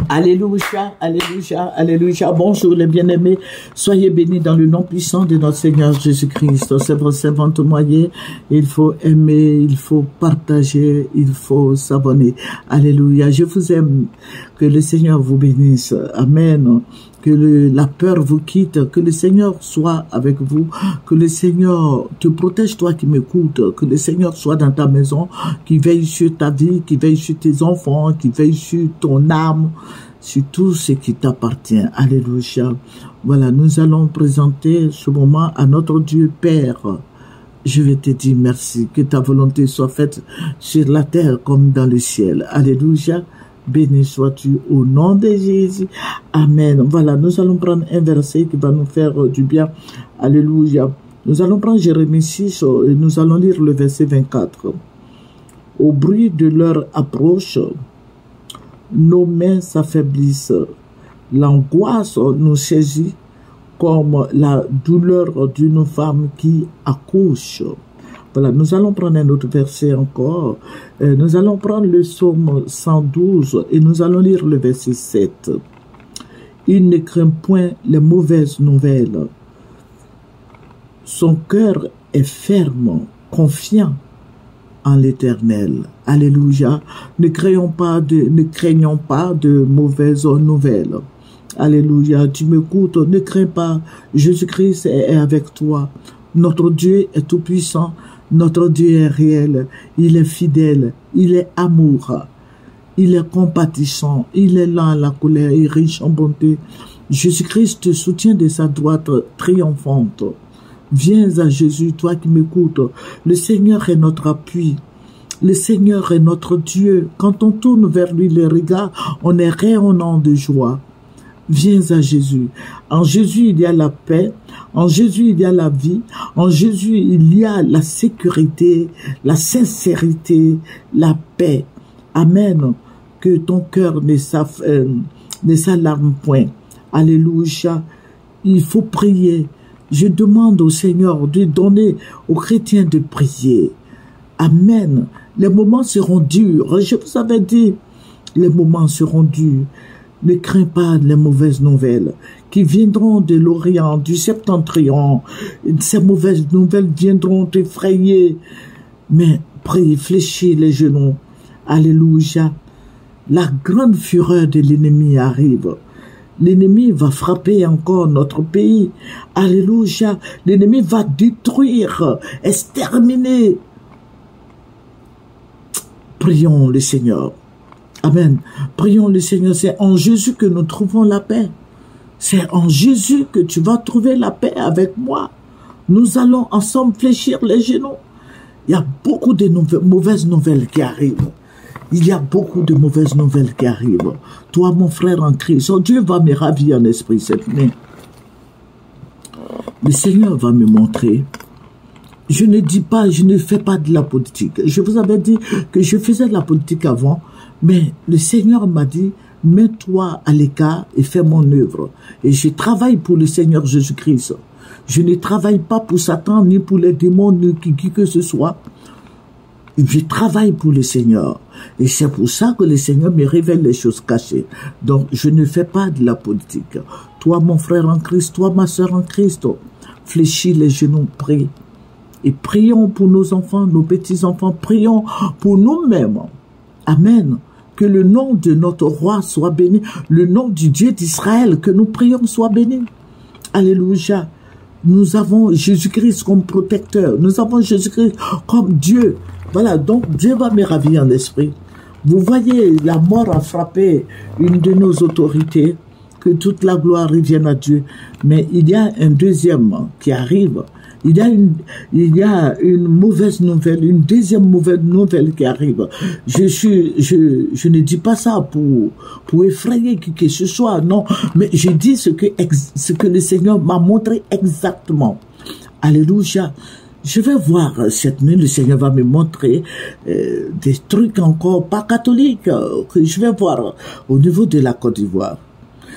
Alléluia, alléluia, alléluia. Bonjour les bien-aimés. Soyez bénis dans le nom puissant de notre Seigneur Jésus-Christ. C'est vrai, c'est bon témoigner. Il faut aimer, il faut partager, il faut s'abonner. Alléluia. Je vous aime. Que le Seigneur vous bénisse. Amen. Que la peur vous quitte, que le Seigneur soit avec vous, que le Seigneur te protège, toi qui m'écoutes, que le Seigneur soit dans ta maison, qui veille sur ta vie, qui veille sur tes enfants, qui veille sur ton âme, sur tout ce qui t'appartient. Alléluia. Voilà, nous allons présenter ce moment à notre Dieu Père. Je vais te dire merci, que ta volonté soit faite sur la terre comme dans le ciel. Alléluia. Béni sois-tu au nom de Jésus. Amen. Voilà, nous allons prendre un verset qui va nous faire du bien. Alléluia. Nous allons prendre Jérémie 6 et nous allons lire le verset 24. Au bruit de leur approche, nos mains s'affaiblissent. L'angoisse nous saisit comme la douleur d'une femme qui accouche. Voilà, nous allons prendre un autre verset encore. Nous allons prendre le psaume 112 et nous allons lire le verset 7. Il ne craint point les mauvaises nouvelles. Son cœur est ferme, confiant en l'Éternel. Alléluia. Ne craignons pas de mauvaises nouvelles. Alléluia. Tu m'écoutes, ne crains pas. Jésus-Christ est avec toi. Notre Dieu est tout puissant. Notre Dieu est réel, il est fidèle, il est amour, il est compatissant, il est lent à la colère et riche en bonté. Jésus-Christ te soutient de sa droite triomphante. Viens à Jésus, toi qui m'écoutes. Le Seigneur est notre appui. Le Seigneur est notre Dieu. Quand on tourne vers lui les regards, on est rayonnant de joie. Viens à Jésus. En Jésus, il y a la paix. En Jésus, il y a la vie. En Jésus, il y a la sécurité, la sincérité, la paix. Amen. Que ton cœur ne s'alarme point. Alléluia. Il faut prier. Je demande au Seigneur de donner aux chrétiens de prier. Amen. Les moments seront durs. Je vous avais dit, les moments seront durs. Ne crains pas les mauvaises nouvelles qui viendront de l'Orient, du Septentrion. Ces mauvaises nouvelles viendront t'effrayer. Mais prie, fléchis les genoux. Alléluia. La grande fureur de l'ennemi arrive. L'ennemi va frapper encore notre pays. Alléluia. L'ennemi va détruire, exterminer. Prions le Seigneur. Amen. Prions le Seigneur. C'est en Jésus que nous trouvons la paix. C'est en Jésus que tu vas trouver la paix avec moi. Nous allons ensemble fléchir les genoux. Il y a beaucoup de mauvaises nouvelles qui arrivent. Il y a beaucoup de mauvaises nouvelles qui arrivent. Toi, mon frère en Christ, oh, Dieu va me ravir en esprit cette nuit. Le Seigneur va me montrer. Je ne fais pas de la politique. Je vous avais dit que je faisais de la politique avant. Mais le Seigneur m'a dit, mets-toi à l'écart et fais mon œuvre. Et je travaille pour le Seigneur Jésus-Christ. Je ne travaille pas pour Satan, ni pour les démons, ni qui que ce soit. Je travaille pour le Seigneur. Et c'est pour ça que le Seigneur me révèle les choses cachées. Donc, je ne fais pas de la politique. Toi, mon frère en Christ, toi, ma soeur en Christ, fléchis les genoux, prie. Et prions pour nos enfants, nos petits-enfants. Prions pour nous-mêmes. Amen. Que le nom de notre roi soit béni. Le nom du Dieu d'Israël que nous prions soit béni. Alléluia. Nous avons Jésus-Christ comme protecteur. Nous avons Jésus-Christ comme Dieu. Voilà, donc Dieu va me ravir en esprit. Vous voyez, la mort a frappé une de nos autorités. Que toute la gloire revienne à Dieu. Mais il y a un deuxième qui arrive. Il y a une mauvaise nouvelle, une deuxième mauvaise nouvelle qui arrive. Je ne dis pas ça pour effrayer qui que ce soit, non. Mais je dis ce que le Seigneur m'a montré exactement. Alléluia. Je vais voir cette nuit, le Seigneur va me montrer des trucs encore pas catholiques que je vais voir au niveau de la Côte d'Ivoire.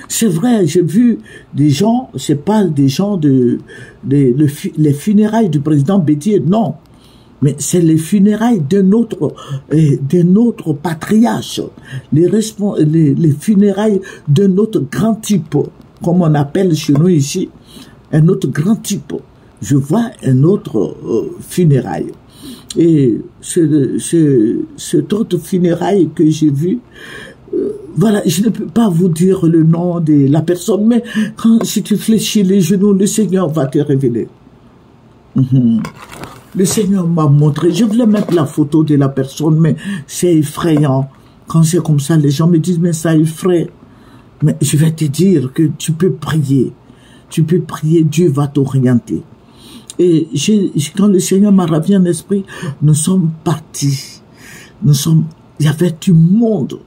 C'est vrai, j'ai vu des gens, c'est pas des gens les funérailles du président Bédier, non. mais c'est les funérailles d'un autre patriarche, les funérailles d'un autre grand type, comme on appelle chez nous ici, un autre grand type. Je vois un autre funéraille. Et cet autre funéraille que j'ai vu, voilà, je ne peux pas vous dire le nom de la personne, mais si tu fléchis les genoux, le Seigneur va te révéler. Le Seigneur m'a montré, je voulais mettre la photo de la personne, mais c'est effrayant. Quand c'est comme ça, les gens me disent, mais ça effraie. Mais je vais te dire que tu peux prier. Tu peux prier, Dieu va t'orienter. Et quand le Seigneur m'a ravi en esprit, nous sommes partis. Il y avait du monde.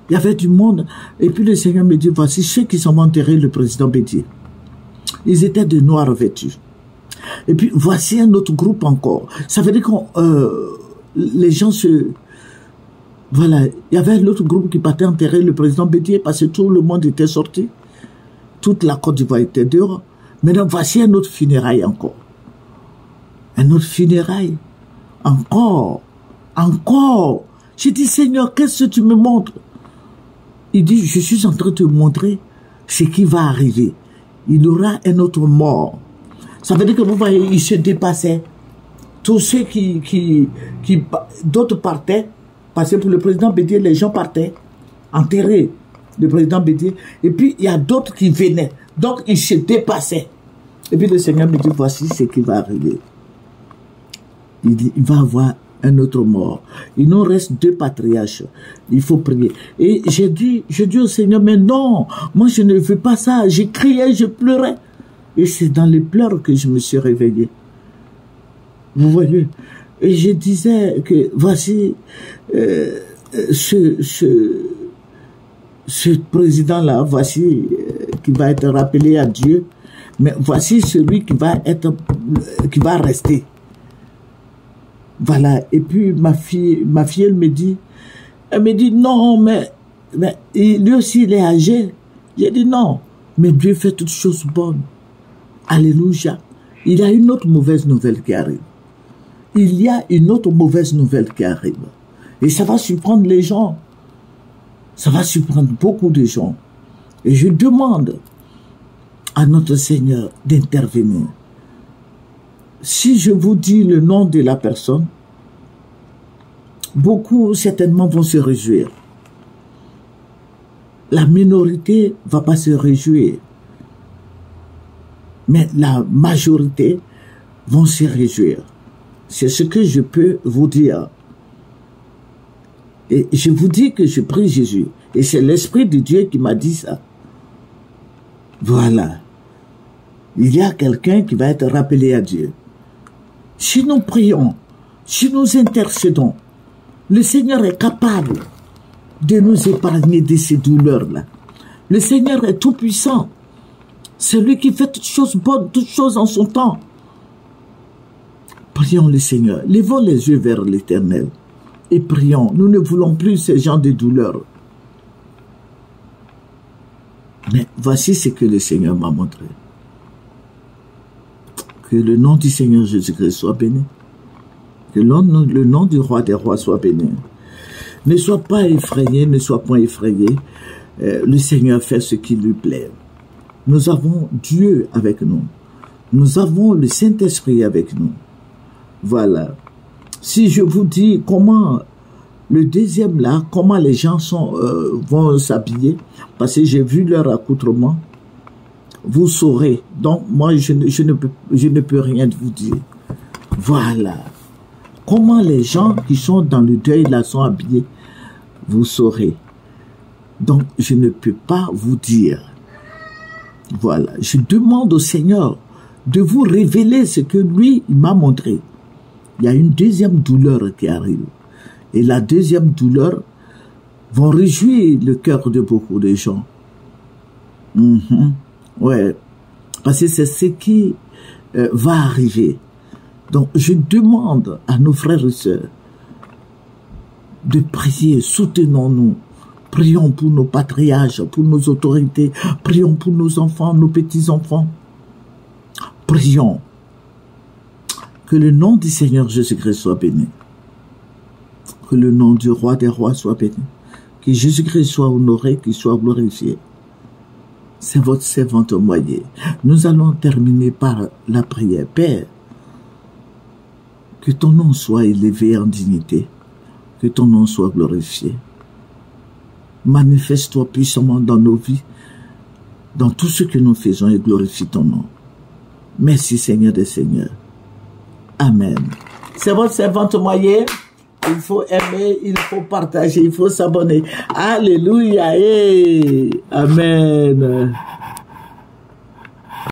Il y avait du monde. Et puis le Seigneur me dit, voici ceux qui sont enterrés le président Bédier. Ils étaient de noir vêtus. Et puis voici un autre groupe encore. Ça veut dire que les gens se... Voilà, il y avait un autre groupe qui partait enterrer le président Bédier parce que tout le monde était sorti. Toute la Côte d'Ivoire était dehors. Maintenant, voici un autre funérail encore. Un autre funérail. Encore. J'ai dit, Seigneur, qu'est-ce que tu me montres? Il dit, je suis en train de te montrer ce qui va arriver. Il y aura un autre mort. Ça veut dire que vous voyez, il se dépassait. Tous ceux d'autres partaient, parce que pour le président Bédier, les gens partaient, enterrer le président Bédier. Et puis, il y a d'autres qui venaient. Donc, il se dépassait. Et puis, le Seigneur me dit, voici ce qui va arriver. Il dit, il va avoir un autre mort. Il nous reste 2 patriarches. Il faut prier. Et j'ai dit au Seigneur, mais non, moi je ne veux pas ça. J'ai crié, je pleurais. Et c'est dans les pleurs que je me suis réveillé. Vous voyez? Et je disais que voici ce président-là, voici qui va être rappelé à Dieu. Mais voici celui qui va rester. Voilà. Et puis ma fille, elle me dit non, mais lui aussi il est âgé. J'ai dit non, mais Dieu fait toutes choses bonnes. Alléluia. Il y a une autre mauvaise nouvelle qui arrive. Il y a une autre mauvaise nouvelle qui arrive. Et ça va surprendre les gens. Ça va surprendre beaucoup de gens. Et je demande à notre Seigneur d'intervenir. Si je vous dis le nom de la personne, beaucoup certainement vont se réjouir. La minorité ne va pas se réjouir. Mais la majorité vont se réjouir. C'est ce que je peux vous dire. Et je vous dis que je prie Jésus. Et c'est l'Esprit de Dieu qui m'a dit ça. Voilà. Il y a quelqu'un qui va être rappelé à Dieu. Si nous prions, si nous intercédons, le Seigneur est capable de nous épargner de ces douleurs-là. Le Seigneur est tout puissant. C'est lui qui fait toutes choses bonnes, toutes choses en son temps. Prions le Seigneur. Levons les yeux vers l'Éternel et prions. Nous ne voulons plus ces gens de douleur. Mais voici ce que le Seigneur m'a montré. Que le nom du Seigneur Jésus-Christ soit béni. Que le nom du roi des rois soit béni. Ne sois pas effrayé, ne sois point effrayé. Le Seigneur fait ce qui lui plaît. Nous avons Dieu avec nous. Nous avons le Saint-Esprit avec nous. Voilà. Si je vous dis comment, le deuxième là, comment les gens vont s'habiller, parce que j'ai vu leur accoutrement, vous saurez. Donc, moi, je ne peux rien vous dire. Voilà. Comment les gens qui sont dans le deuil là sont habillés, vous saurez. Donc, je ne peux pas vous dire. Voilà. Je demande au Seigneur de vous révéler ce que lui, il m'a montré. Il y a une deuxième douleur qui arrive. Et la deuxième douleur va réjouir le cœur de beaucoup de gens. Ouais. Parce que c'est ce qui va arriver. Donc, je demande à nos frères et sœurs de prier, soutenons-nous. Prions pour nos patriarches, pour nos autorités. Prions pour nos enfants, nos petits-enfants. Prions. Que le nom du Seigneur Jésus-Christ soit béni. Que le nom du roi des rois soit béni. Que Jésus-Christ soit honoré, qu'il soit glorifié. C'est votre servante moyen. Nous allons terminer par la prière. Père, que ton nom soit élevé en dignité. Que ton nom soit glorifié. Manifeste-toi puissamment dans nos vies, dans tout ce que nous faisons et glorifie ton nom. Merci Seigneur des Seigneurs. Amen. C'est votre servante moyen. Il faut aimer, il faut partager, il faut s'abonner. Alléluia. Amen.